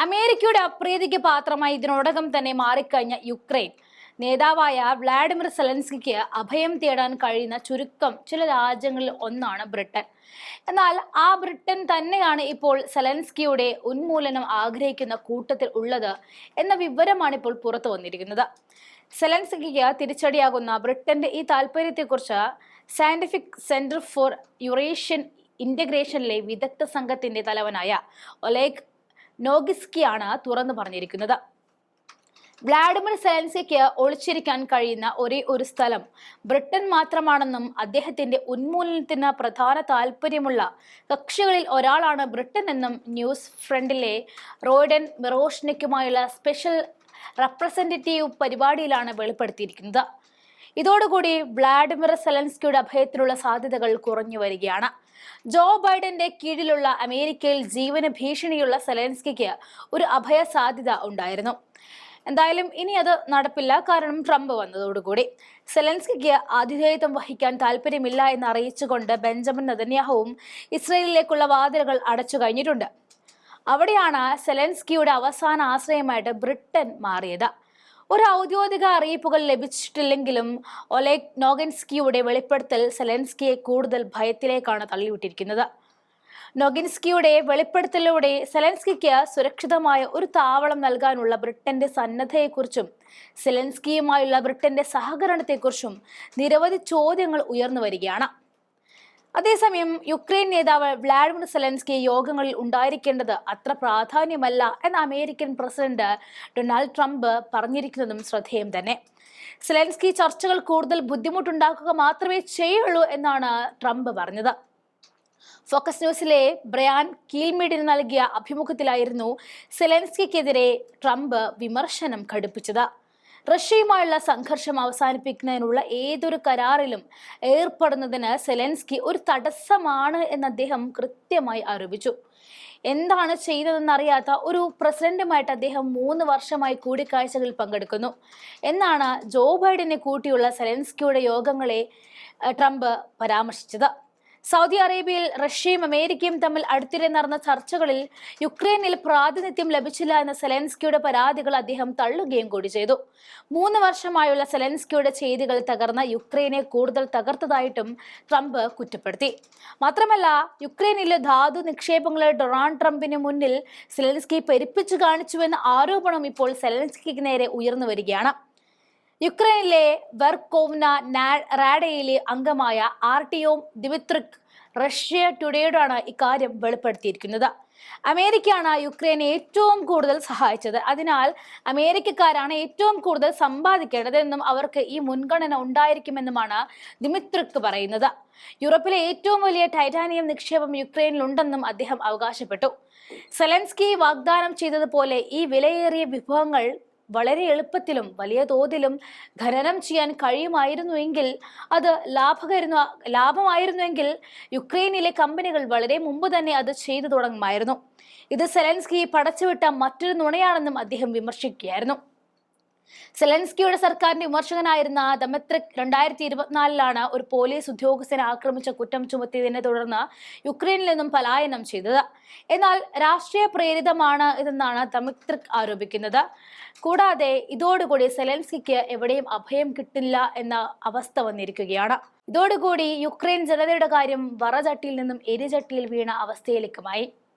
അമേരിക്കയുടെ അപ്രീതിക്ക് പാത്രമായി ഇതിനോടകം തന്നെ മാറിക്കഴിഞ്ഞ യുക്രൈൻ നേതാവായ വ്ളാഡിമിർ സെലൻസ്കിക്ക് അഭയം തേടാൻ കഴിയുന്ന ചുരുക്കം ചില രാജ്യങ്ങളിൽ ഒന്നാണ് ബ്രിട്ടൻ. എന്നാൽ ആ ബ്രിട്ടൻ തന്നെയാണ് ഇപ്പോൾ സെലൻസ്കിയുടെ ഉന്മൂലനം ആഗ്രഹിക്കുന്ന കൂട്ടത്തിൽ ഉള്ളത് എന്ന വിവരമാണ് ഇപ്പോൾ പുറത്തു വന്നിരിക്കുന്നത്. സെലൻസ്കിക്ക് തിരിച്ചടിയാകുന്ന ബ്രിട്ടന്റെ ഈ താല്പര്യത്തെക്കുറിച്ച് സയന്റിഫിക് സെന്റർ ഫോർ യൂറേഷ്യൻ ഇന്റഗ്രേഷനിലെ വിദഗ്ധ സംഘത്തിന്റെ തലവനായ ഒലേഗ് നോഗിസ്കിയാണ് തുറന്നു പറഞ്ഞിരിക്കുന്നത്. വ്ളാഡിമിർ സെലൻസ്കിക്ക് ഒളിച്ചിരിക്കാൻ കഴിയുന്ന ഒരേ ഒരു സ്ഥലം ബ്രിട്ടൻ മാത്രമാണെന്നും അദ്ദേഹത്തിന്റെ ഉന്മൂലനത്തിന് പ്രധാന താല്പര്യമുള്ള കക്ഷികളിൽ ഒരാളാണ് ബ്രിട്ടൻ എന്നും ന്യൂസ് ഫ്രണ്ടിലെ റോയ്ഡൻ മിറോഷ്നിക്കുമായുള്ള സ്പെഷ്യൽ റെപ്രസെന്റേറ്റീവ് പരിപാടിയിലാണ് വെളിപ്പെടുത്തിയിരിക്കുന്നത്. ഇതോടുകൂടി വ്ളാഡിമിർ സെലൻസ്കിയുടെ അഭയത്തിനുള്ള സാധ്യതകൾ കുറഞ്ഞു വരികയാണ്. ജോ ബൈഡന്റെ കീഴിലുള്ള അമേരിക്കയിൽ ജീവന ഭീഷണിയുള്ള സെലൻസ്കിക്ക് ഒരു അഭയ സാധ്യത ഉണ്ടായിരുന്നു. എന്തായാലും ഇനി അത് നടപ്പില്ല, കാരണം ട്രംപ് വന്നതോടുകൂടി. സെലൻസ്കിക്ക് ആതിഥേയത്വം വഹിക്കാൻ താല്പര്യമില്ല എന്ന് അറിയിച്ചുകൊണ്ട് ബെഞ്ചമിൻ നെതന്യാഹുവും ഇസ്രയേലിലേക്കുള്ള വാതിലുകൾ അടച്ചു കഴിഞ്ഞിട്ടുണ്ട്. അവിടെയാണ് സെലൻസ്കിയുടെ അവസാന ആശ്രയമായിട്ട് ബ്രിട്ടൻ മാറിയത്. ഒരു ഔദ്യോഗിക അറിയിപ്പുകൾ ലഭിച്ചിട്ടില്ലെങ്കിലും ഒലേഗ് നോഗിൻസ്കിയുടെ വെളിപ്പെടുത്തൽ സെലൻസ്കിയെ കൂടുതൽ ഭയത്തിലേക്കാണ് തള്ളിവിട്ടിരിക്കുന്നത്. നോഗിൻസ്കിയുടെ വെളിപ്പെടുത്തലിലൂടെ സെലൻസ്കിക്ക് സുരക്ഷിതമായ ഒരു താവളം നൽകാനുള്ള ബ്രിട്ടന്റെ സന്നദ്ധതയെക്കുറിച്ചും സെലൻസ്കിയുമായുള്ള ബ്രിട്ടന്റെ സഹകരണത്തെക്കുറിച്ചും നിരവധി ചോദ്യങ്ങൾ ഉയർന്നു വരികയാണ്. അതേസമയം യുക്രൈൻ നേതാവ് വ്ളാഡിമിർ സെലൻസ്കി യോഗങ്ങളിൽ ഉണ്ടായിരിക്കേണ്ടത് അത്ര പ്രാധാന്യമല്ല എന്ന് അമേരിക്കൻ പ്രസിഡന്റ് ഡൊണാൾഡ് ട്രംപ് പറഞ്ഞിരിക്കുന്നതും ശ്രദ്ധേയം തന്നെ. സെലൻസ്കി ചർച്ചകൾ കൂടുതൽ ബുദ്ധിമുട്ടുണ്ടാക്കുക മാത്രമേ ചെയ്യുള്ളൂ എന്നാണ് ട്രംപ് പറഞ്ഞത്. ഫോക്കസ് ന്യൂസിലെ ബ്രയാൻ കീൽമീഡിന് നൽകിയ അഭിമുഖത്തിലായിരുന്നു സെലൻസ്കിക്കെതിരെ ട്രംപ് വിമർശനം ഘടിപ്പിച്ചത്. റഷ്യയുമായുള്ള സംഘർഷം അവസാനിപ്പിക്കുന്നതിനുള്ള ഏതൊരു കരാറിലും ഏർപ്പെടുന്നതിന് സെലൻസ്കി ഒരു തടസ്സമാണ് എന്ന് അദ്ദേഹം കൃത്യമായി ആരോപിച്ചു. എന്താണ് ചെയ്തതെന്നറിയാത്ത ഒരു പ്രസിഡന്റുമായിട്ട് അദ്ദേഹം 3 വർഷമായി കൂടിക്കാഴ്ചകളിൽ പങ്കെടുക്കുന്നു എന്നാണ് ജോ ബൈഡനെ കൂട്ടിയുള്ള സെലൻസ്കിയുടെ യോഗങ്ങളെ ട്രംപ് പരാമർശിച്ചത്. സൗദി അറേബ്യയിൽ റഷ്യയും അമേരിക്കയും തമ്മിൽ അടുത്തിടെ നടന്ന ചർച്ചകളിൽ യുക്രൈനിൽ പ്രാതിനിധ്യം ലഭിച്ചില്ല എന്ന സെലൻസ്കിയുടെ പരാതികൾ അദ്ദേഹം തള്ളുകയും കൂടി ചെയ്തു. 3 വർഷമായുള്ള സെലൻസ്കിയുടെ ചെയ്തികൾ തകർന്ന യുക്രൈനെ കൂടുതൽ തകർത്തതായിട്ടും ട്രംപ് കുറ്റപ്പെടുത്തി. മാത്രമല്ല, യുക്രൈനിലെ ധാതു നിക്ഷേപങ്ങളെ ഡൊണാൾഡ് ട്രംപിന് മുന്നിൽ സെലൻസ്കി പെരുപ്പിച്ചു കാണിച്ചുവെന്ന ആരോപണം ഇപ്പോൾ സെലൻസ്കിക്ക് നേരെ ഉയർന്നു വരികയാണ്. യുക്രൈനിലെ വെർകോവ്ന റാഡയിലെ അംഗമായ ആർട്ടിയോം ദിമിത്രിക് റഷ്യ ടുഡേയോടാണ് ഇക്കാര്യം വെളിപ്പെടുത്തിയിരിക്കുന്നത്. അമേരിക്കയാണ് യുക്രൈനെ ഏറ്റവും കൂടുതൽ സഹായിച്ചത്, അതിനാൽ അമേരിക്കക്കാരാണ് ഏറ്റവും കൂടുതൽ സമ്പാദിക്കേണ്ടതെന്നും അവർക്ക് ഈ മുൻഗണന ഉണ്ടായിരിക്കുമെന്നുമാണ് ദിമിത്രിക് പറയുന്നത്. യൂറോപ്പിലെ ഏറ്റവും വലിയ ടൈറ്റാനിയം നിക്ഷേപം യുക്രൈനിലുണ്ടെന്നും അദ്ദേഹം അവകാശപ്പെട്ടു. സെലൻസ്കി വാഗ്ദാനം ചെയ്തതുപോലെ ഈ വിലയേറിയ വിഭവങ്ങൾ വളരെ എളുപ്പത്തിലും വലിയ തോതിലും ഖനനം ചെയ്യാൻ കഴിയുമായിരുന്നുവെങ്കിൽ, അത് ലാഭമായിരുന്നുവെങ്കിൽ യുക്രൈനിലെ കമ്പനികൾ വളരെ മുമ്പ് തന്നെ അത് ചെയ്തു തുടങ്ങുമായിരുന്നു. ഇത് സെലൻസ്കി പടച്ചുവിട്ട മറ്റൊരു നുണയാണെന്നും അദ്ദേഹം വിമർശിക്കുകയായിരുന്നു. സെലൻസ്കിയുടെ സർക്കാരിന്റെ വിമർശകനായിരുന്ന ദമിത്രിക് 2024 ഒരു പോലീസ് ഉദ്യോഗസ്ഥനെ ആക്രമിച്ച കുറ്റം ചുമത്തിയതിനെ തുടർന്ന് യുക്രൈനിൽ നിന്നും പലായനം ചെയ്തത്. എന്നാൽ രാഷ്ട്രീയ പ്രേരിതമാണ് ഇതെന്നാണ് ദമിത്രിക് ആരോപിക്കുന്നത്. കൂടാതെ ഇതോടുകൂടി സെലൻസ്കിക്ക് എവിടെയും അഭയം കിട്ടില്ല എന്ന അവസ്ഥ വന്നിരിക്കുകയാണ്. ഇതോടുകൂടി യുക്രൈൻ ജനതയുടെ കാര്യം വറചട്ടിയിൽ നിന്നും എരിചട്ടിയിൽ വീണ അവസ്ഥയിലേക്കുമായി.